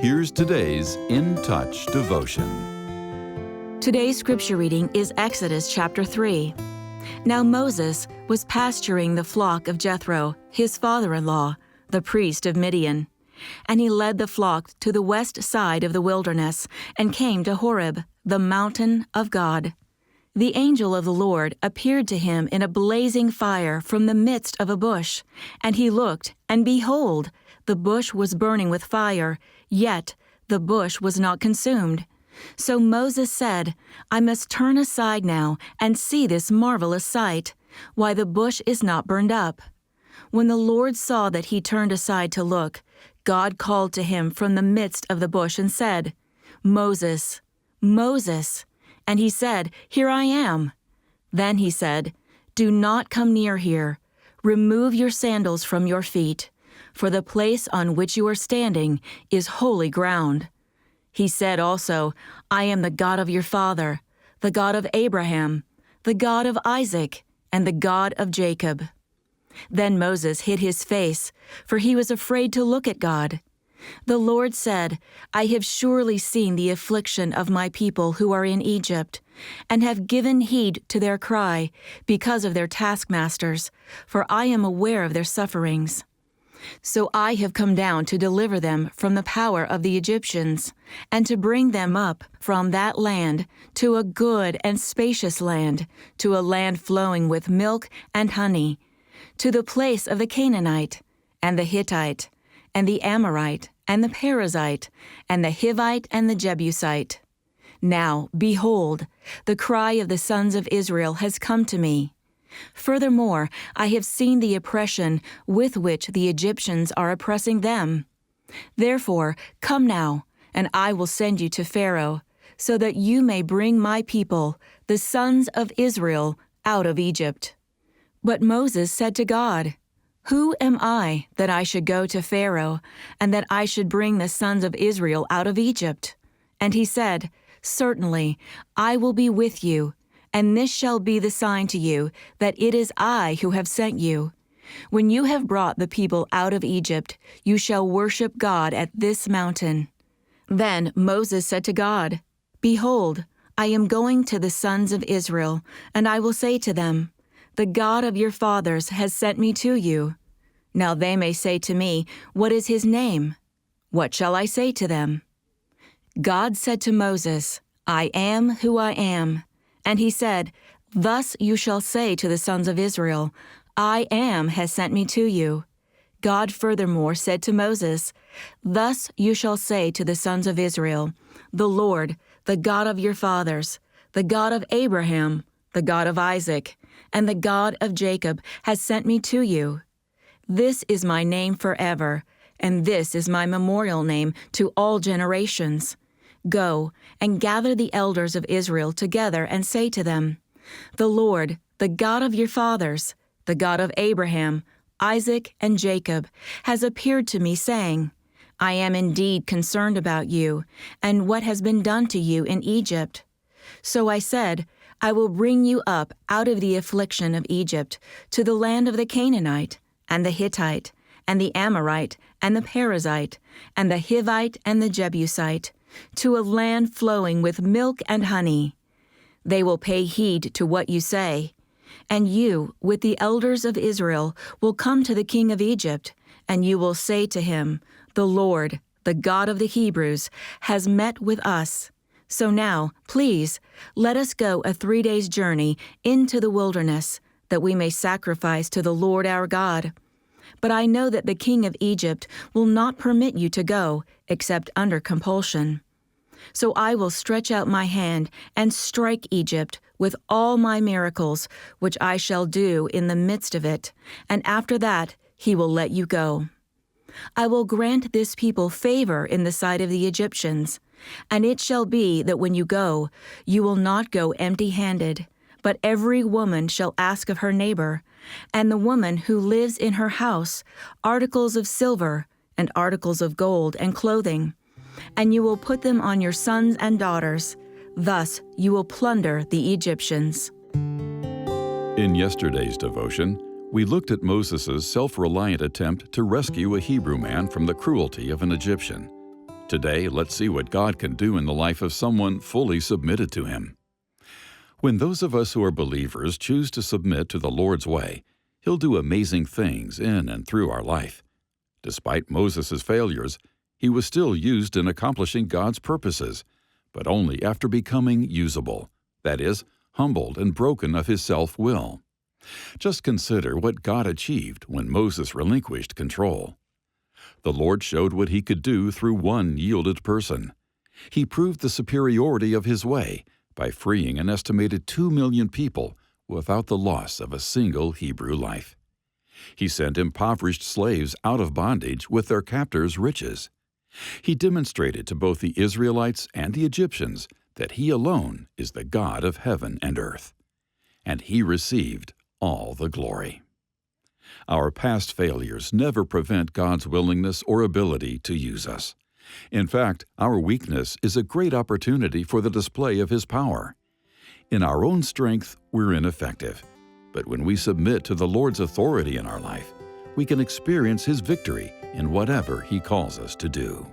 Here's today's In Touch devotion. Today's scripture reading is Exodus chapter 3. Now Moses was pasturing the flock of Jethro, his father-in-law, the priest of Midian. And he led the flock to the west side of the wilderness and came to Horeb, the mountain of God. The angel of the Lord appeared to him in a blazing fire from the midst of a bush. And he looked, and behold, the bush was burning with fire, yet the bush was not consumed. So Moses said, I must turn aside now and see this marvelous sight, why the bush is not burned up. When the Lord saw that he turned aside to look, God called to him from the midst of the bush and said, Moses, Moses. And he said, Here I am. Then he said, Do not come near here. Remove your sandals from your feet, for the place on which you are standing is holy ground. He said also, I am the God of your father, the God of Abraham, the God of Isaac, and the God of Jacob. Then Moses hid his face, for he was afraid to look at God. The Lord said, I have surely seen the affliction of my people who are in Egypt, and have given heed to their cry because of their taskmasters, for I am aware of their sufferings. So I have come down to deliver them from the power of the Egyptians, and to bring them up from that land to a good and spacious land, to a land flowing with milk and honey, to the place of the Canaanite, and the Hittite, and the Amorite, and the Perizzite, and the Hivite, and the Jebusite. Now, behold, the cry of the sons of Israel has come to me. Furthermore, I have seen the oppression with which the Egyptians are oppressing them. Therefore, come now, and I will send you to Pharaoh, so that you may bring my people, the sons of Israel, out of Egypt. But Moses said to God, Who am I that I should go to Pharaoh, and that I should bring the sons of Israel out of Egypt? And he said, Certainly, I will be with you, and this shall be the sign to you that it is I who have sent you. When you have brought the people out of Egypt, you shall worship God at this mountain. Then Moses said to God, Behold, I am going to the sons of Israel, and I will say to them, The God of your fathers has sent me to you. Now they may say to me, What is his name? What shall I say to them? God said to Moses, I am who I am. And he said, Thus you shall say to the sons of Israel, I am has sent me to you. God furthermore said to Moses, Thus you shall say to the sons of Israel, The Lord, the God of your fathers, the God of Abraham, the God of Isaac, and the God of Jacob has sent me to you. This is my name forever, and this is my memorial name to all generations. Go and gather the elders of Israel together and say to them, The Lord, the God of your fathers, the God of Abraham, Isaac, and Jacob, has appeared to me, saying, I am indeed concerned about you, and what has been done to you in Egypt. So I said, I will bring you up out of the affliction of Egypt to the land of the Canaanite, and the Hittite, and the Amorite, and the Perizzite, and the Hivite, and the Jebusite, to a land flowing with milk and honey. They will pay heed to what you say. And you, with the elders of Israel, will come to the king of Egypt, and you will say to him, The Lord, the God of the Hebrews, has met with us. So now, please, let us go a 3 days' journey into the wilderness, that we may sacrifice to the Lord our God. But I know that the king of Egypt will not permit you to go, except under compulsion. So I will stretch out my hand and strike Egypt with all my miracles, which I shall do in the midst of it, and after that he will let you go. I will grant this people favor in the sight of the Egyptians, and it shall be that when you go, you will not go empty-handed, but every woman shall ask of her neighbor, and the woman who lives in her house, articles of silver, and articles of gold, and clothing. And you will put them on your sons and daughters. Thus you will plunder the Egyptians. In yesterday's devotion, we looked at Moses' self-reliant attempt to rescue a Hebrew man from the cruelty of an Egyptian. Today, let's see what God can do in the life of someone fully submitted to Him. When those of us who are believers choose to submit to the Lord's way, He'll do amazing things in and through our life. Despite Moses' failures, he was still used in accomplishing God's purposes, but only after becoming usable, that is, humbled and broken of his self-will. Just consider what God achieved when Moses relinquished control. The Lord showed what He could do through one yielded person. He proved the superiority of His way by freeing an estimated 2 million people without the loss of a single Hebrew life. He sent impoverished slaves out of bondage with their captors' riches. He demonstrated to both the Israelites and the Egyptians that He alone is the God of heaven and earth. And He received all the glory. Our past failures never prevent God's willingness or ability to use us. In fact, our weakness is a great opportunity for the display of His power. In our own strength, we're ineffective. But when we submit to the Lord's authority in our life, we can experience His victory in whatever He calls us to do.